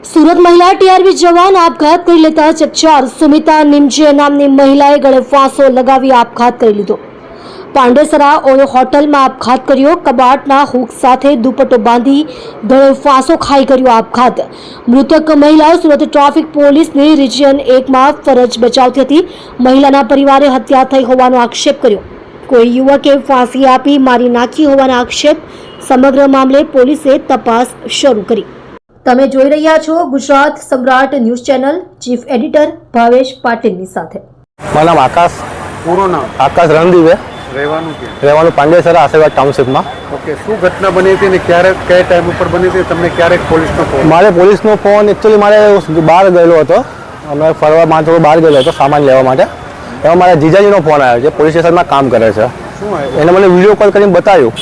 સુરત મહિલા ટીઆરપી જવાન આપઘાત કરી લેતા ચકચાર। સુમિતા નિમજે નામની મહિલાએ ગળે ફાંસો લગાવી આપઘાત કરી લીધો। પાંડેસરા ઓયો હોટલમાં આપઘાત કર્યો। કબાટના હુક સાથે દુપટ્ટો બાંધી ગળે ફાંસો ખાઈ કર્યો આપઘાત। મૃતક મહિલા સુરત ટ્રાફિક પોલીસની રિજિયન 1 માં ફરજ બજાવતી હતી। મહિલાના પરિવારે હત્યા થઈ હોવાનો આક્ષેપ કર્યો। કોઈ યુવકે ફાંસી આપી મારી નાખી હોવાના આક્ષેપ। સમગ્ર મામલે પોલીસે તપાસ શરૂ કરી। તમે જોઈ રહ્યા છો ગુજરાત સમ્રાટ news channel. Chief editor Bhavesh પાટીલની સાથે। મારું નામ આકાશ। પૂરું નામ? આકાશ રણદીવે। રહેવાનું પાંડેસરા આશીર્વાદ ટાઉનશીપમાં। ઓકે, શું ઘટના બની હતી ને ક્યારે કયા ટાઈમ ઉપર બની હતી? તમને ક્યારેક પોલીસનો ફોન? મારે પોલીસનો ફોન એકચ્યુઅલી મારે બહાર ગયેલો હતો, અમે ફરવા માટે બહાર ગયેલો હતો સામાન લેવા માટે। એમાં મારા જીજાજીનો ફોન આવ્યો જે પોલીસ સ્ટેશનમાં કામ કરે છે। શું આવ્યું? એને મને વિડીયો કોલ કરીને બતાવ્યું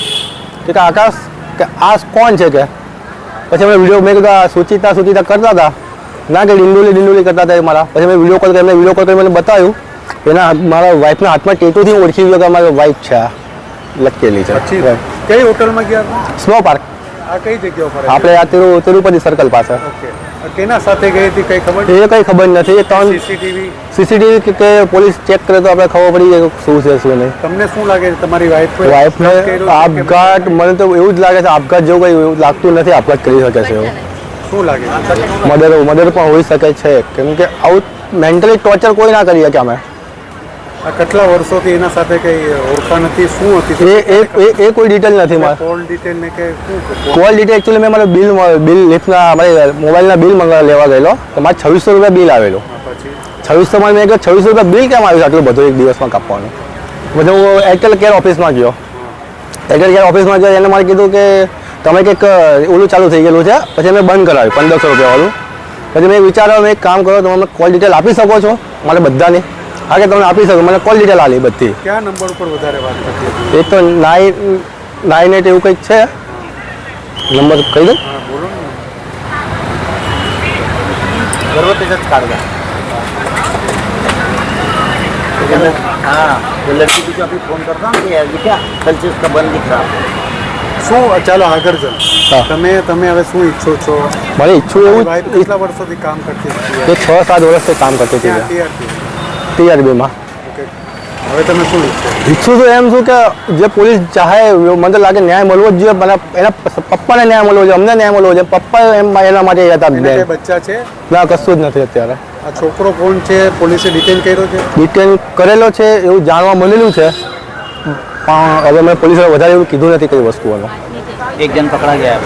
કે આકાશ કે આ કોણ છે કે પછી અમે વિડીયો મેં કીધું સુચિતા કરતા હતા ના કે ડિંડોલી કરતા હતા મારા। પછી મેં વિડીયો કોલ કરીને મને બતાવ્યું એના મારા વાઈફના હાથમાં ટેટુથી ઓળખી ગયો કે અમારી વાઈફ છે લખેલી છે। કઈ હોટલમાં ગયા? Snow park. આ કઈ જગ્યા ઉપર? આપણે આ તિરુપતિ સર્કલ પાસે। ઓકે, કેના સાથે ગઈ હતી કઈ ખબર? એ કઈ ખબર નથી। ત્રણ સીસીટીવી કે પોલીસ ચેક કરે તો આપણે ખબર પડી જાય શું છે શું નહીં। તમને શું લાગે છે તમારી વાઈફને આપઘાત? મને તો એવું જ લાગે છે આપઘાત જેવું કઈ એવું લાગતું નથી આપઘાત કરી શકે છે એવું। શું લાગે છે? મર્ડર પણ હોઈ શકે છે કેમ કે આવું મેન્ટલી ટોર્ચર કોઈ ના કરી શકે અમે। આ કેટલા વર્ષોથી એના સાથે કઈ ઓળખાણ હતી? શું હતી એ કોઈ ડિટેલ નથી મારે। કોલ ડિટેલ ને કે શું? કોલ ડિટેલ એકચ્યુઅલી મેં મારે બિલ લિફ્ટના મારે મોબાઈલના બિલ લેવા ગયેલો તો મારે 2600 રૂપિયા બિલ આવેલું। પછી 2600 માં મેં કહ્યું 2600 રૂપિયા બિલ કેમ આવ્યું આટલું બધું એક દિવસમાં કાપવાનું? પછી હું એરટેલ કેર ઓફિસમાં ગયો। એરટેલ કેર ઓફિસમાં ગયો એને મારે કીધું કે તમે કંઈક ઓલું ચાલુ થઈ ગયેલું છે। પછી મેં બંધ કરાવ્યું 1500 રૂપિયાવાળું। પછી મેં વિચાર્યું મેં એક કામ કરો તમે મને કોલ ડિટેલ આપી શકો છો મારે બધાની? હા કે તમે આપી શકો। મને કોલ ડિટેલ આલી બધી। કયા નંબર ઉપર વધારે વાત કરતી? એ તો 998 એવું કંઈક છે નંબર કહી દઉં? હા બોલો ને। गर्भवती से काटगा हाँ वो लड़की को जो अभी फोन करता हूँ कि क्या कल से उसका बंद दिख रहा। શું ચાલો આગળ ચાલો। હા। તમે હવે શું ઈચ્છો છો? મારે ઈચ્છું એવું વાઈફ કેટલા વર્ષોથી કામ કરતી હતી? એ 6-7 વર્ષથી કામ કરતી હતી ટીઆરબીમાં। ઓકે, હવે તમે શું ઈચ્છો? ઈચ્છું તો એમ છું કે જે પોલીસ ચાહે મને તો લાગે ન્યાય મળવો જ જોઈએ। મને એના પપ્પાને ન્યાય મળવો જોઈએ, અમને ન્યાય મળવો જોઈએ। પપ્પા એના માટે હતા કઈ બચ્ચા છે? ના કશું જ નથી અત્યારે। આ છોકરો કોણ છે? પોલીસે ડિટેન કર્યો છે? ડિટેન કરેલો છે એવું જાણવા મળેલું છે પણ હવે મેં પોલીસે વધારે એવું કીધું નથી કઈ વસ્તુઓનું। एक जन पकड़ा गया है।